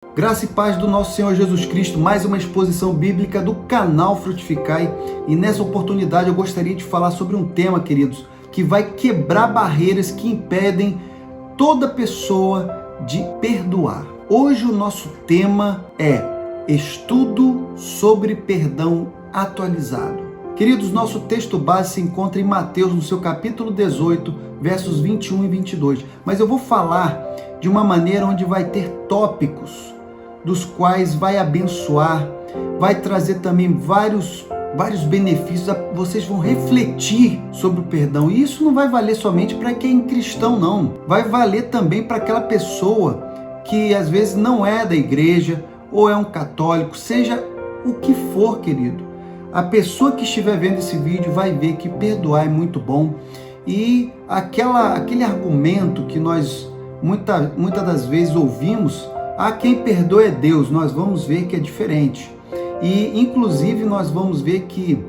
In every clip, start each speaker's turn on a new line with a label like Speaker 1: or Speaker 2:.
Speaker 1: Graça e paz do nosso Senhor Jesus Cristo, mais uma exposição bíblica do canal Frutificai. E nessa oportunidade eu gostaria de falar sobre um tema, queridos, que vai quebrar barreiras que impedem toda pessoa de perdoar. Hoje o nosso tema é estudo sobre perdão atualizado. Queridos, nosso texto base se encontra em Mateus, no seu capítulo 18, versos 21 e 22. Mas eu vou falar de uma maneira onde vai ter tópicos dos quais vai abençoar, vai trazer também vários benefícios, vocês vão refletir sobre o perdão. E isso não vai valer somente para quem é cristão, não. Vai valer também para aquela pessoa que às vezes não é da igreja ou é um católico, seja o que for, querido. A pessoa que estiver vendo esse vídeo vai ver que perdoar é muito bom. E aquele argumento que nós muitas das vezes ouvimos, quem perdoa é Deus, nós vamos ver que é diferente. E inclusive nós vamos ver que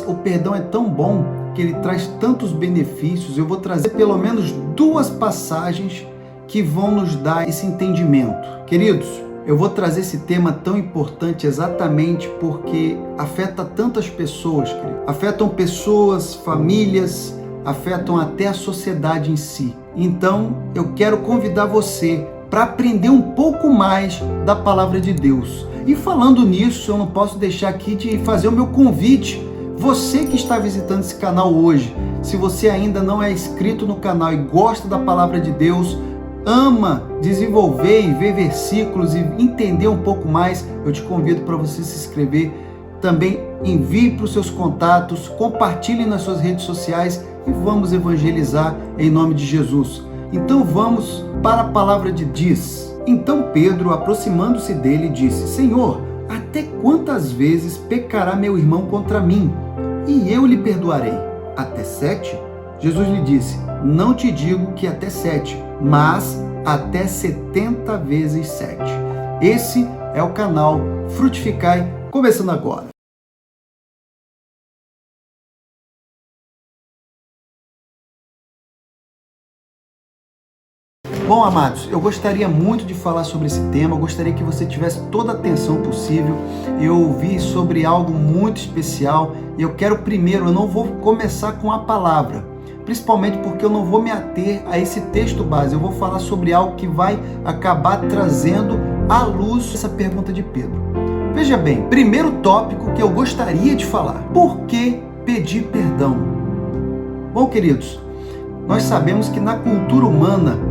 Speaker 1: o perdão é tão bom, que ele traz tantos benefícios. Eu vou trazer pelo menos duas passagens que vão nos dar esse entendimento. Queridos, eu vou trazer esse tema tão importante exatamente porque afeta tantas pessoas, querido. Afetam pessoas, famílias, afetam até a sociedade em si. Então, eu quero convidar você para aprender um pouco mais da palavra de Deus. E falando nisso, eu não posso deixar aqui de fazer o meu convite. Você que está visitando esse canal hoje, se você ainda não é inscrito no canal e gosta da palavra de Deus, ama desenvolver e ver versículos e entender um pouco mais, eu te convido para você se inscrever. Também envie para os seus contatos, compartilhe nas suas redes sociais e vamos evangelizar em nome de Jesus. Então vamos para a palavra de diz. Então Pedro, aproximando-se dele, disse: Senhor, até quantas vezes pecará meu irmão contra mim, e eu lhe perdoarei? Até 7? Jesus lhe disse: Não te digo que até 7, mas até 70 vezes 7. Esse é o canal Frutificai, começando agora. Bom, amados, eu gostaria muito de falar sobre esse tema, eu gostaria que você tivesse toda a atenção possível. Eu ouvi sobre algo muito especial e eu quero primeiro, eu não vou começar com a palavra, principalmente porque eu não vou me ater a esse texto base, eu vou falar sobre algo que vai acabar trazendo à luz essa pergunta de Pedro. Veja bem, primeiro tópico que eu gostaria de falar: por que pedir perdão? Bom, queridos, nós sabemos que na cultura humana,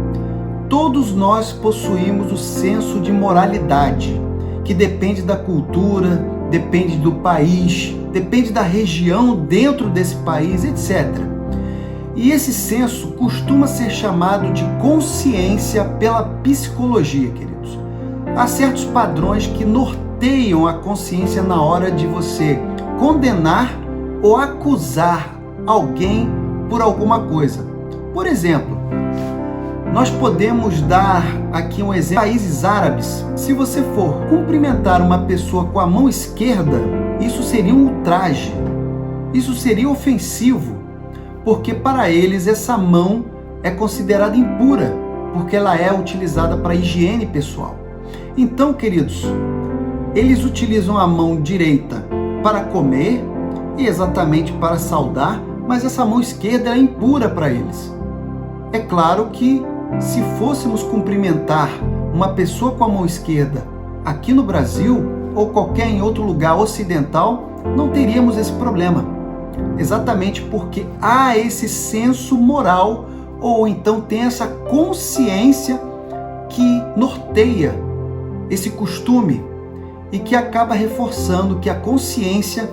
Speaker 1: todos nós possuímos o senso de moralidade, que depende da cultura, depende do país, depende da região dentro desse país, etc. E esse senso costuma ser chamado de consciência pela psicologia, queridos. Há certos padrões que norteiam a consciência na hora de você condenar ou acusar alguém por alguma coisa. Por exemplo, nós podemos dar aqui um exemplo. Países árabes, se você for cumprimentar uma pessoa com a mão esquerda, isso seria um ultraje, isso seria ofensivo, porque para eles essa mão é considerada impura, porque ela é utilizada para higiene pessoal. Então, queridos, eles utilizam a mão direita para comer e exatamente para saudar, mas essa mão esquerda é impura para eles. É claro que se fôssemos cumprimentar uma pessoa com a mão esquerda aqui no Brasil ou qualquer em outro lugar ocidental, não teríamos esse problema. Exatamente porque há esse senso moral, ou então tem essa consciência que norteia esse costume e que acaba reforçando que a consciência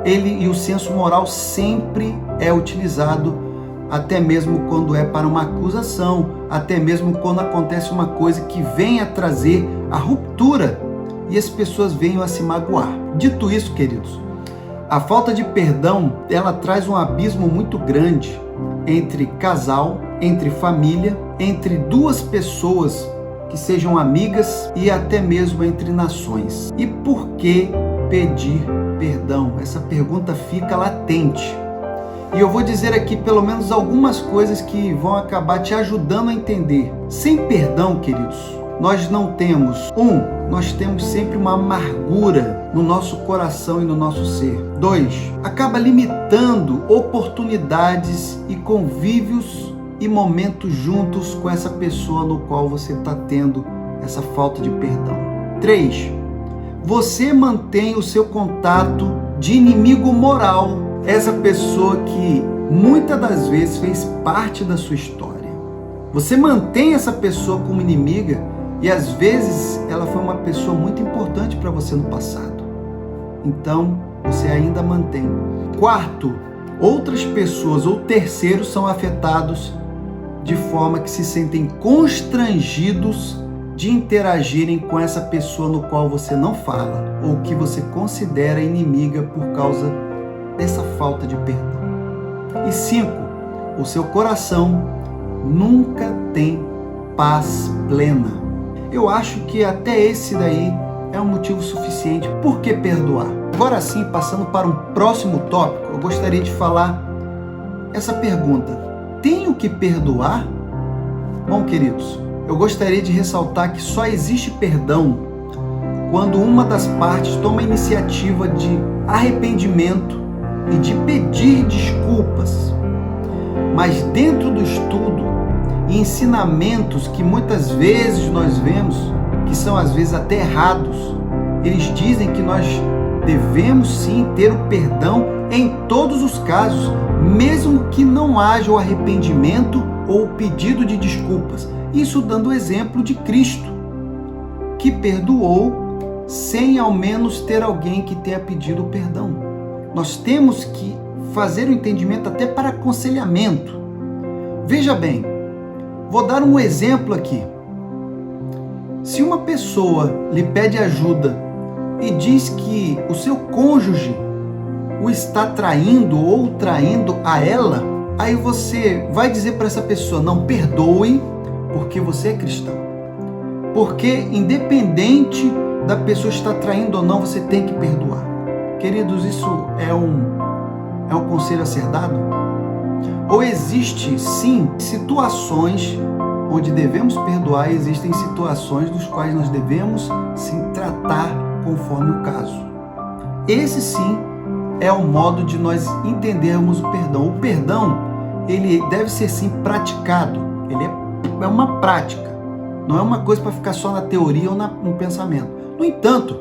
Speaker 1: e o senso moral sempre é utilizado, até mesmo quando é para uma acusação, até mesmo quando acontece uma coisa que venha trazer a ruptura e as pessoas venham a se magoar. Dito isso, queridos, a falta de perdão, ela traz um abismo muito grande entre casal, entre família, entre duas pessoas que sejam amigas e até mesmo entre nações. E por que pedir perdão? Essa pergunta fica latente. E eu vou dizer aqui pelo menos algumas coisas que vão acabar te ajudando a entender. Sem perdão, queridos, nós não temos, nós temos sempre uma amargura no nosso coração e no nosso ser. 2, acaba limitando oportunidades e convívios e momentos juntos com essa pessoa no qual você está tendo essa falta de perdão. 3, você mantém o seu contato de inimigo moral, essa pessoa que muitas das vezes fez parte da sua história. Você mantém essa pessoa como inimiga e às vezes ela foi uma pessoa muito importante para você no passado. Então, você ainda mantém. 4, outras pessoas ou terceiros são afetados de forma que se sentem constrangidos de interagirem com essa pessoa no qual você não fala ou que você considera inimiga por causa dessa falta de perdão. E 5, o seu coração nunca tem paz plena. Eu acho que até esse daí é um motivo suficiente. Por que perdoar? Agora sim, passando para um próximo tópico, eu gostaria de falar essa pergunta: tenho que perdoar? Bom, queridos, eu gostaria de ressaltar que só existe perdão quando uma das partes toma a iniciativa de arrependimento e de pedir desculpas. Mas dentro do estudo e ensinamentos que muitas vezes nós vemos, que são às vezes até errados, eles dizem que nós devemos sim ter o perdão em todos os casos, mesmo que não haja o arrependimento ou o pedido de desculpas. Isso dando o exemplo de Cristo, que perdoou sem ao menos ter alguém que tenha pedido o perdão. Nós temos que fazer o entendimento até para aconselhamento. Veja bem, vou dar um exemplo aqui. Se uma pessoa lhe pede ajuda e diz que o seu cônjuge o está traindo ou traindo a ela, aí você vai dizer para essa pessoa: não, perdoe, porque você é cristão. Porque independente da pessoa estar traindo ou não, você tem que perdoar. Queridos, isso é um conselho a ser dado? Ou existe sim situações onde devemos perdoar, e existem situações dos quais nós devemos sim tratar conforme o caso. Esse sim é o modo de nós entendermos o perdão. O perdão, ele deve ser sim praticado. Ele é uma prática, não é uma coisa para ficar só na teoria ou no pensamento. No entanto,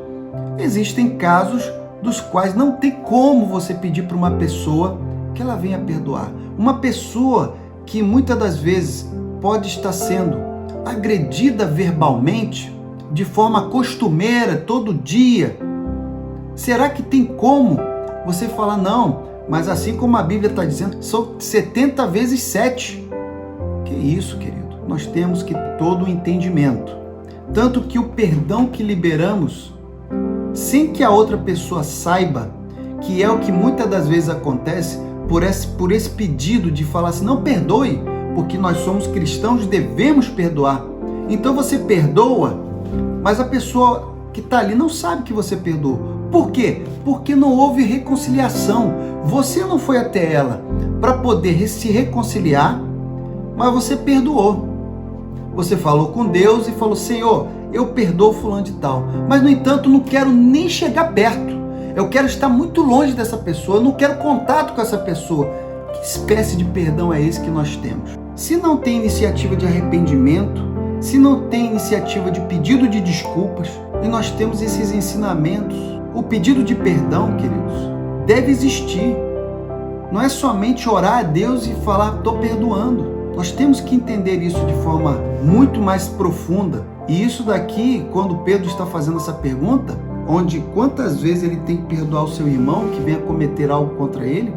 Speaker 1: existem casos dos quais não tem como você pedir para uma pessoa que ela venha perdoar. Uma pessoa que muitas das vezes pode estar sendo agredida verbalmente, de forma costumeira, todo dia. Será que tem como você falar: não, mas assim como a Bíblia está dizendo, são 70 vezes 7. Que isso, querido? Nós temos que ter todo o entendimento. Tanto que o perdão que liberamos, sem que a outra pessoa saiba, que é o que muitas das vezes acontece, por esse pedido de falar assim: não, perdoe, porque nós somos cristãos, devemos perdoar. Então você perdoa, mas a pessoa que está ali não sabe que você perdoou. Por quê? Porque não houve reconciliação. Você não foi até ela para poder se reconciliar, mas você perdoou. Você falou com Deus e falou: Senhor, eu perdoo fulano de tal, mas no entanto não quero nem chegar perto. Eu quero estar muito longe dessa pessoa, eu não quero contato com essa pessoa. Que espécie de perdão é esse que nós temos? Se não tem iniciativa de arrependimento, se não tem iniciativa de pedido de desculpas, e nós temos esses ensinamentos, o pedido de perdão, queridos, deve existir. Não é somente orar a Deus e falar: estou perdoando. Nós temos que entender isso de forma muito mais profunda. E isso daqui, quando Pedro está fazendo essa pergunta, onde quantas vezes ele tem que perdoar o seu irmão que venha cometer algo contra ele,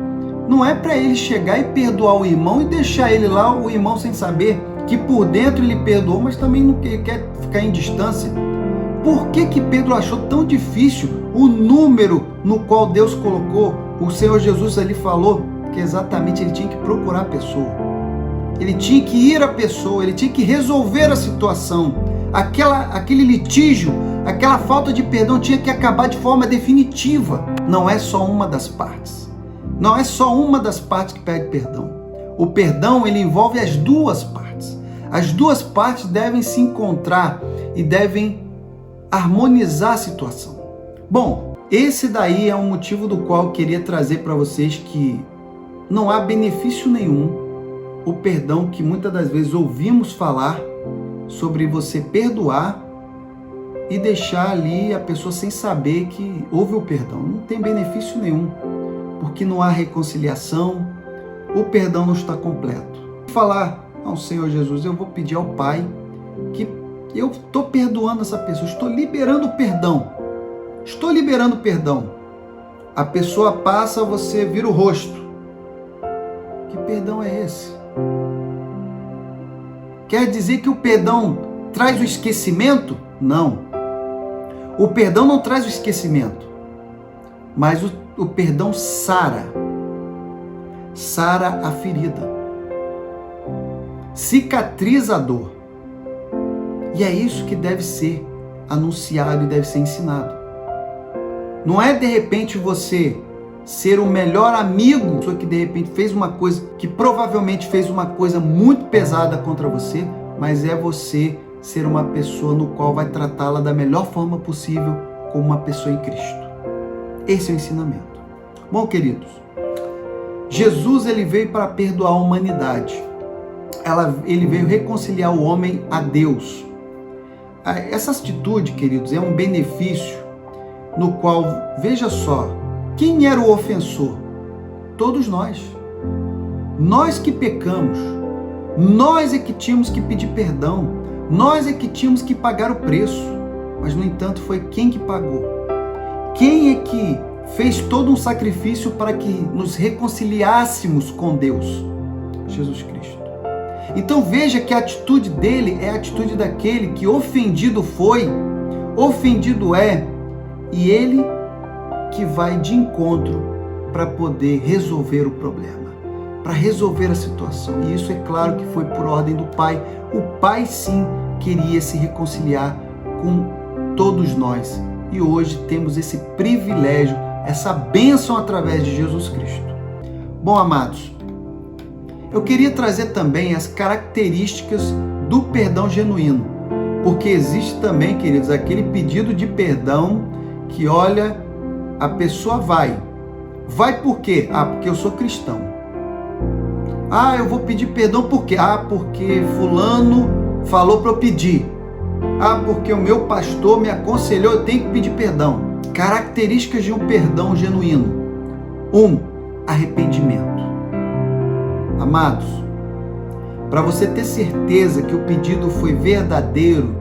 Speaker 1: não é para ele chegar e perdoar o irmão e deixar ele lá, o irmão sem saber que por dentro ele perdoou, mas também não quer ficar em distância. Por que Pedro achou tão difícil o número no qual Deus colocou? O Senhor Jesus ali falou que exatamente ele tinha que procurar a pessoa. Ele tinha que ir à pessoa, ele tinha que resolver a situação. Aquele litígio, aquela falta de perdão tinha que acabar de forma definitiva. Não é só uma das partes. Não é só uma das partes que pede perdão. O perdão, ele envolve as duas partes. As duas partes devem se encontrar e devem harmonizar a situação. Bom, esse daí é um motivo do qual eu queria trazer para vocês que não há benefício nenhum o perdão que muitas das vezes ouvimos falar sobre você perdoar e deixar ali a pessoa sem saber que houve o perdão. Não tem benefício nenhum, porque não há reconciliação, o perdão não está completo. Falar, não, Senhor Jesus, eu vou pedir ao Pai que eu estou perdoando essa pessoa, estou liberando perdão. Estou liberando perdão. A pessoa passa, você vira o rosto. Que perdão é esse? Quer dizer que o perdão traz o esquecimento? Não. O perdão não traz o esquecimento, mas o perdão sara. Sara a ferida. Cicatriza a dor. E é isso que deve ser anunciado e deve ser ensinado. Não é de repente você ser o melhor amigo, pessoa que de repente fez uma coisa, que provavelmente fez uma coisa muito pesada contra você, mas é você ser uma pessoa no qual vai tratá-la da melhor forma possível como uma pessoa em Cristo. Esse é o ensinamento. Bom, queridos, Jesus ele veio para perdoar a humanidade. Ele veio reconciliar o homem a Deus. Essa atitude, queridos, é um benefício no qual, veja só, quem era o ofensor? Todos nós. Nós que pecamos. Nós é que tínhamos que pedir perdão. Nós é que tínhamos que pagar o preço. Mas, no entanto, foi quem que pagou? Quem é que fez todo um sacrifício para que nos reconciliássemos com Deus? Jesus Cristo. Então veja que a atitude dele é a atitude daquele que ofendido foi, ofendido é, e ele que vai de encontro para poder resolver o problema, para resolver a situação. E isso é claro que foi por ordem do Pai. O Pai sim queria se reconciliar com todos nós. E hoje temos esse privilégio, essa bênção através de Jesus Cristo. Bom, amados, eu queria trazer também as características do perdão genuíno. Porque existe também, queridos, aquele pedido de perdão que, olha, a pessoa vai. Vai por quê? Ah, porque eu sou cristão. Ah, eu vou pedir perdão por quê? Ah, porque fulano falou para eu pedir. Ah, porque o meu pastor me aconselhou, eu tenho que pedir perdão. Características de um perdão genuíno. 1. Arrependimento. Amados, para você ter certeza que o pedido foi verdadeiro,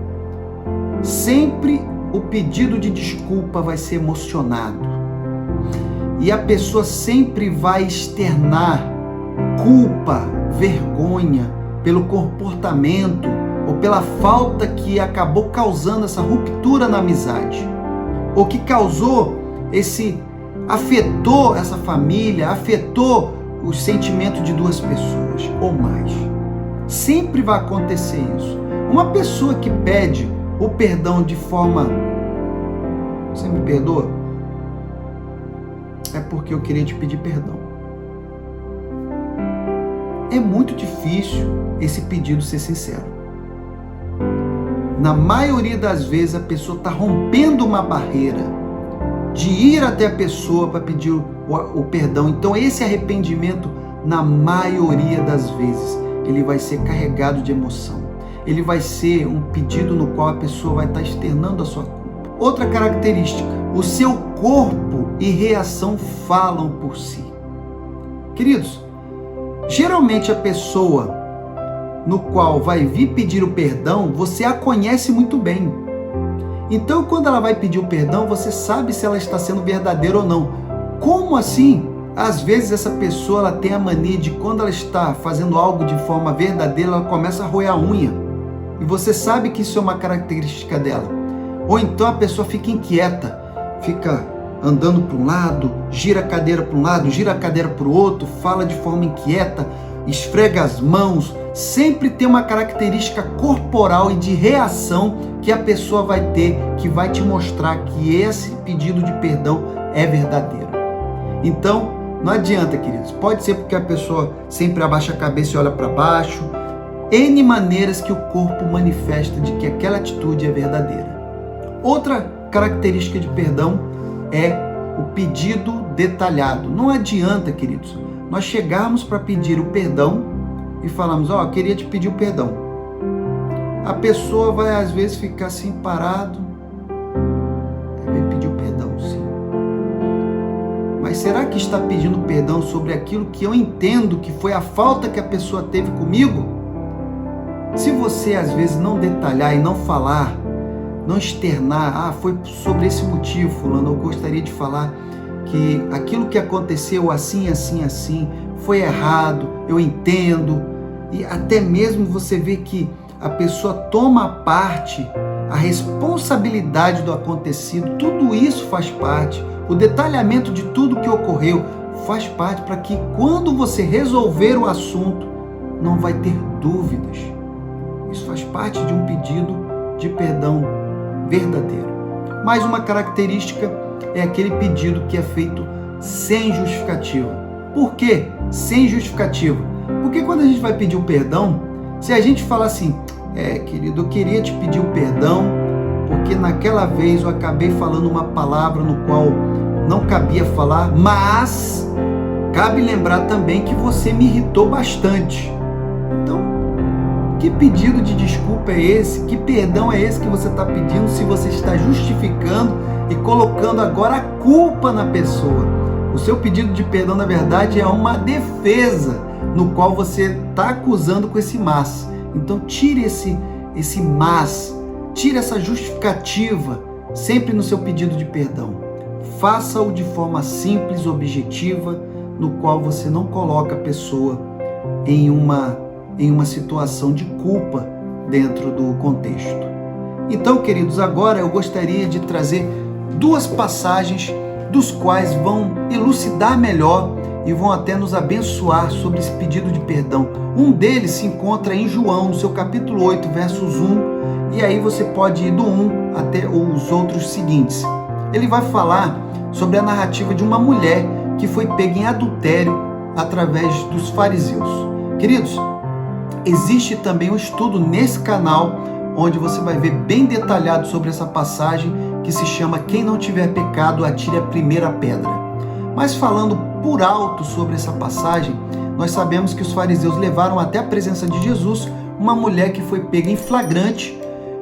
Speaker 1: sempre o pedido de desculpa vai ser emocionado. E a pessoa sempre vai externar culpa, vergonha pelo comportamento ou pela falta que acabou causando essa ruptura na amizade, ou que causou afetou essa família, afetou o sentimento de duas pessoas ou mais. Sempre vai acontecer isso. Uma pessoa que pede o perdão de forma, você me perdoa? É porque eu queria te pedir perdão. É muito difícil esse pedido ser sincero. Na maioria das vezes a pessoa está rompendo uma barreira de ir até a pessoa para pedir o perdão. Então esse arrependimento, na maioria das vezes, ele vai ser carregado de emoção. Ele vai ser um pedido no qual a pessoa vai estar externando a sua culpa. Outra característica, o seu corpo e reação falam por si. Queridos, geralmente a pessoa no qual vai vir pedir o perdão, você a conhece muito bem. Então, quando ela vai pedir o perdão, você sabe se ela está sendo verdadeira ou não. Como assim? Às vezes essa pessoa ela tem a mania de, quando ela está fazendo algo de forma verdadeira, ela começa a roer a unha. E você sabe que isso é uma característica dela. Ou então a pessoa fica inquieta, fica andando para um lado, gira a cadeira para um lado, gira a cadeira para o outro, fala de forma inquieta, esfrega as mãos. Sempre tem uma característica corporal e de reação que a pessoa vai ter, que vai te mostrar que esse pedido de perdão é verdadeiro. Então, não adianta, queridos. Pode ser porque a pessoa sempre abaixa a cabeça e olha para baixo. N maneiras que o corpo manifesta de que aquela atitude é verdadeira. Outra característica de perdão é o pedido detalhado. Não adianta, queridos, nós chegarmos para pedir o perdão e falarmos, eu queria te pedir o perdão. A pessoa vai às vezes ficar assim parado, vai pedir o perdão, sim. Mas será que está pedindo perdão sobre aquilo que eu entendo que foi a falta que a pessoa teve comigo? Se você às vezes não detalhar e não falar, não externar, foi sobre esse motivo, fulano, eu gostaria de falar que aquilo que aconteceu assim, assim, assim, foi errado, eu entendo, e até mesmo você vê que a pessoa toma a parte, a responsabilidade do acontecido, tudo isso faz parte, o detalhamento de tudo que ocorreu faz parte para que quando você resolver o assunto, não vai ter dúvidas. Isso faz parte de um pedido de perdão verdadeiro. Mais uma característica é aquele pedido que é feito sem justificativa. Por quê? Sem justificativa. Porque quando a gente vai pedir o perdão, se a gente falar assim, querido, eu queria te pedir o perdão, porque naquela vez eu acabei falando uma palavra no qual não cabia falar, mas cabe lembrar também que você me irritou bastante. Então, que pedido de desculpa é esse? Que perdão é esse que você está pedindo se você está justificando e colocando agora a culpa na pessoa? O seu pedido de perdão, na verdade, é uma defesa no qual você está acusando com esse mas. Então tire esse mas, tire essa justificativa sempre no seu pedido de perdão. Faça-o de forma simples, objetiva, no qual você não coloca a pessoa em uma situação de culpa dentro do contexto. Então, queridos, agora eu gostaria de trazer duas passagens dos quais vão elucidar melhor e vão até nos abençoar sobre esse pedido de perdão. Um deles se encontra em João, no seu capítulo 8, versos 1, e aí você pode ir do 1 até os outros seguintes. Ele vai falar sobre a narrativa de uma mulher que foi pega em adultério através dos fariseus. Queridos, existe também um estudo nesse canal onde você vai ver bem detalhado sobre essa passagem que se chama Quem Não Tiver Pecado, Atire a Primeira Pedra. Mas falando por alto sobre essa passagem, nós sabemos que os fariseus levaram até a presença de Jesus uma mulher que foi pega em flagrante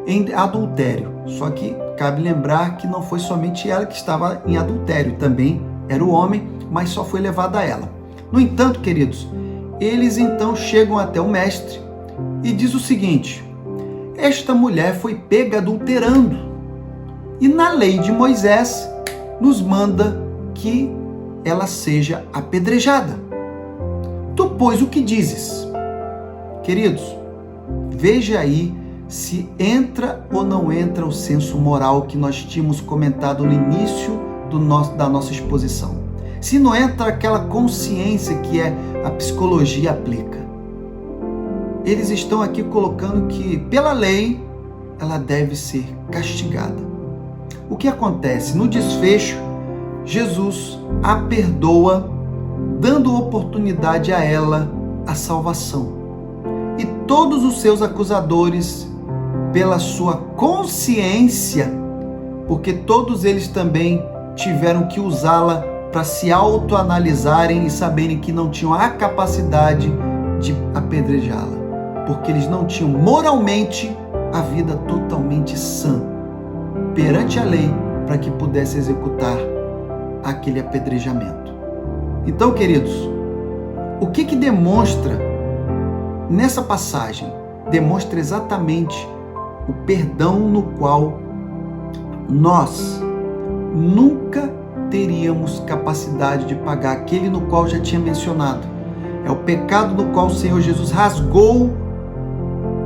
Speaker 1: em adultério. Só que cabe lembrar que não foi somente ela que estava em adultério, também era o homem, mas só foi levada a ela. No entanto, queridos, eles então chegam até o mestre e diz o seguinte: esta mulher foi pega adulterando e na lei de Moisés nos manda que ela seja apedrejada. Tu, pois, o que dizes? Queridos, veja aí se entra ou não entra o senso moral que nós tínhamos comentado no início da nossa exposição. Se não entra aquela consciência que a psicologia aplica. Eles estão aqui colocando que, pela lei, ela deve ser castigada. O que acontece? No desfecho, Jesus a perdoa, dando oportunidade a ela a salvação. E todos os seus acusadores, pela sua consciência, porque todos eles também tiveram que usá-la para se autoanalisarem e saberem que não tinham a capacidade de apedrejá-la, porque eles não tinham moralmente a vida totalmente sã perante a lei para que pudesse executar aquele apedrejamento. Então, queridos, o que demonstra nessa passagem? Demonstra exatamente o perdão no qual nós nunca teríamos capacidade de pagar, aquele no qual já tinha mencionado. É o pecado no qual o Senhor Jesus rasgou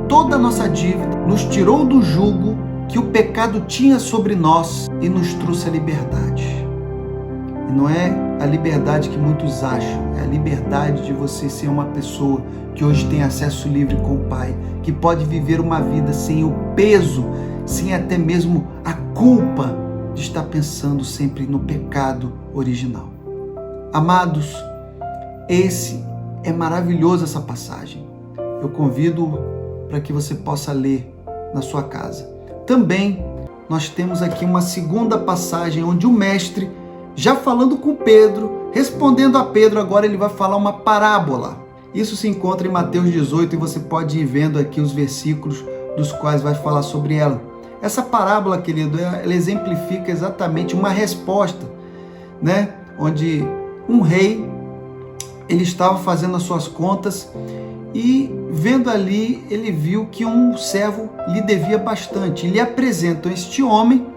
Speaker 1: toda a nossa dívida, nos tirou do jugo que o pecado tinha sobre nós e nos trouxe a liberdade. E não é a liberdade que muitos acham, é a liberdade de você ser uma pessoa que hoje tem acesso livre com o Pai, que pode viver uma vida sem o peso, sem até mesmo a culpa de estar pensando sempre no pecado original. Amados, é maravilhoso essa passagem. Eu convido para que você possa ler na sua casa. Também nós temos aqui uma segunda passagem onde o mestre, já falando com Pedro, respondendo a Pedro, agora ele vai falar uma parábola. Isso se encontra em Mateus 18 e você pode ir vendo aqui os versículos dos quais vai falar sobre ela. Essa parábola, querido, ela exemplifica exatamente uma resposta, né? Onde um rei, ele estava fazendo as suas contas e vendo ali, ele viu que um servo lhe devia bastante. Ele apresenta este homem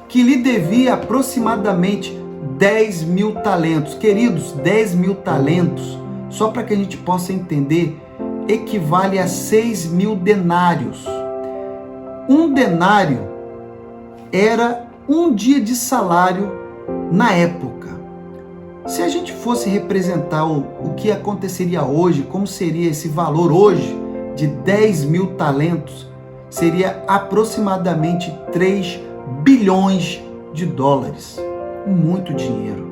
Speaker 1: que lhe devia aproximadamente 10.000 talentos. Queridos, 10.000 talentos, só para que a gente possa entender, equivale a 6.000 denários. Um denário era um dia de salário na época. Se a gente fosse representar o que aconteceria hoje, como seria esse valor hoje de 10.000 talentos, seria aproximadamente 3 bilhões de dólares. Muito dinheiro.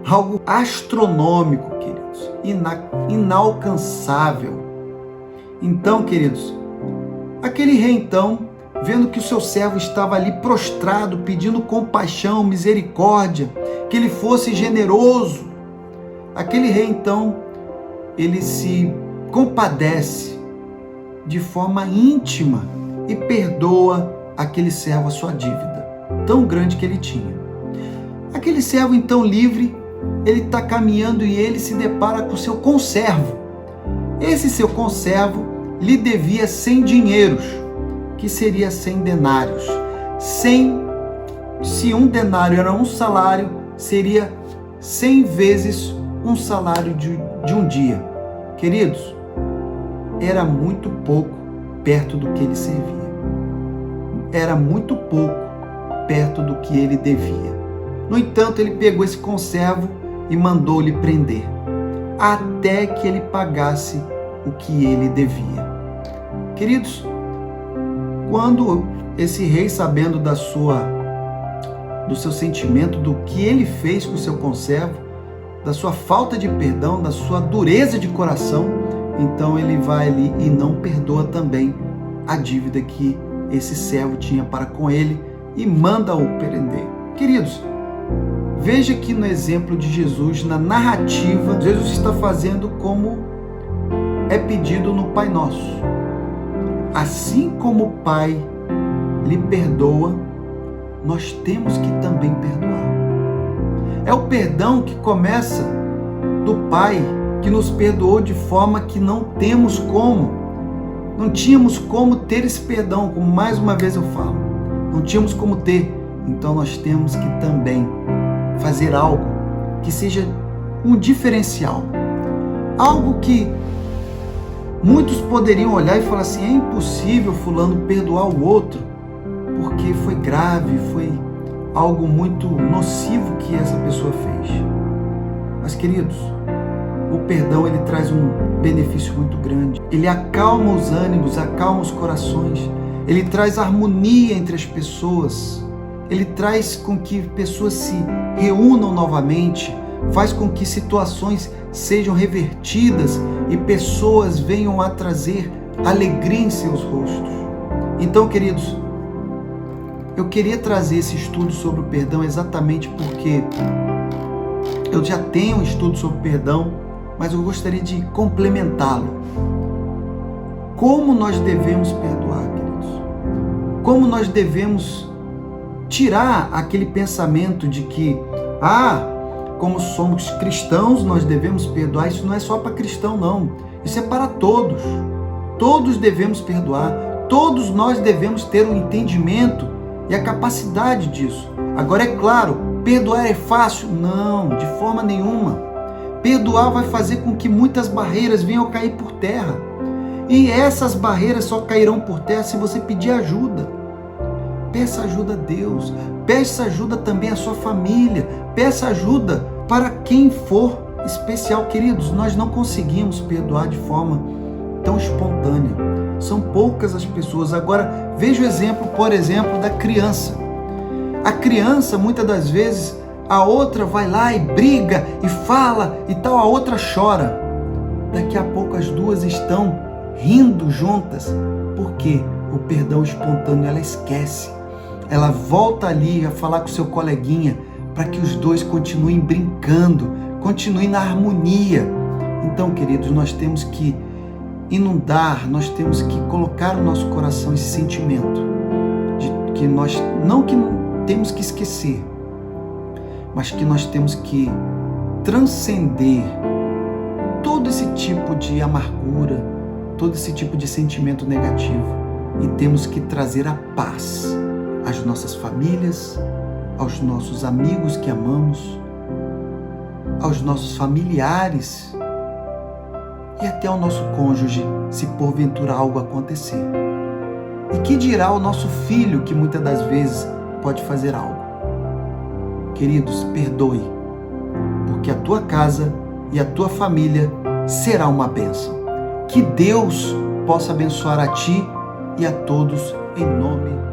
Speaker 1: Algo astronômico, queridos. Inalcançável. Então, queridos, aquele rei então, vendo que o seu servo estava ali prostrado, pedindo compaixão, misericórdia, que ele fosse generoso, aquele rei então, ele se compadece de forma íntima e perdoa aquele servo a sua dívida, tão grande que ele tinha. Aquele servo então livre, ele está caminhando e ele se depara com o seu conservo. Esse seu conservo lhe devia 100 dinheiros, que seria 100 denários. 100, se um denário era um salário, seria 100 vezes um salário de um dia. Queridos, era muito pouco perto do que ele servia. Era muito pouco perto do que ele devia. No entanto, ele pegou esse conservo e mandou-lhe prender, até que ele pagasse o que ele devia. Queridos, quando esse rei, sabendo do seu sentimento, do que ele fez com o seu conservo, da sua falta de perdão, da sua dureza de coração, então ele vai ali e não perdoa também a dívida que esse servo tinha para com ele e manda-o prender. Queridos, veja que no exemplo de Jesus, na narrativa, Jesus está fazendo como é pedido no Pai Nosso. Assim como o Pai lhe perdoa, nós temos que também perdoar. É o perdão que começa do Pai, que nos perdoou de forma que não tínhamos como ter esse perdão, como mais uma vez eu falo, não tínhamos como ter. Então nós temos que também fazer algo que seja um diferencial, algo que muitos poderiam olhar e falar assim: é impossível fulano perdoar o outro, porque foi grave, foi algo muito nocivo que essa pessoa fez. Mas, queridos, o perdão, ele traz um benefício muito grande. Ele acalma os ânimos, acalma os corações, ele traz harmonia entre as pessoas, ele traz com que pessoas se reúnam novamente, faz com que situações sejam revertidas e pessoas venham a trazer alegria em seus rostos. Então, queridos, eu queria trazer esse estudo sobre o perdão exatamente porque eu já tenho um estudo sobre perdão, mas eu gostaria de complementá-lo. Como nós devemos perdoar, queridos? Como nós devemos tirar aquele pensamento de que, como somos cristãos, nós devemos perdoar. Isso não é só para cristão, não. Isso é para todos. Todos devemos perdoar. Todos nós devemos ter o entendimento e a capacidade disso. Agora, é claro, perdoar é fácil? Não, de forma nenhuma. Perdoar vai fazer com que muitas barreiras venham a cair por terra. E essas barreiras só cairão por terra se você pedir ajuda. Peça ajuda a Deus, peça ajuda também à sua família, peça ajuda para quem for especial. Queridos, nós não conseguimos perdoar de forma tão espontânea. São poucas as pessoas. Agora, veja o exemplo, por exemplo, da criança. A criança, muitas das vezes, a outra vai lá e briga e fala e tal, a outra chora. Daqui a pouco as duas estão rindo juntas, porque o perdão espontâneo ela esquece. Ela volta ali a falar com seu coleguinha para que os dois continuem brincando, continuem na harmonia. Então, queridos, nós temos que inundar, nós temos que colocar no nosso coração esse sentimento de que nós não temos que esquecer, mas que nós temos que transcender todo esse tipo de amargura, todo esse tipo de sentimento negativo e temos que trazer a paz às nossas famílias, aos nossos amigos que amamos, aos nossos familiares e até ao nosso cônjuge, se porventura algo acontecer. E que dirá o nosso filho, que muitas das vezes pode fazer algo? Queridos, perdoe, porque a tua casa e a tua família será uma bênção. Que Deus possa abençoar a ti e a todos em nome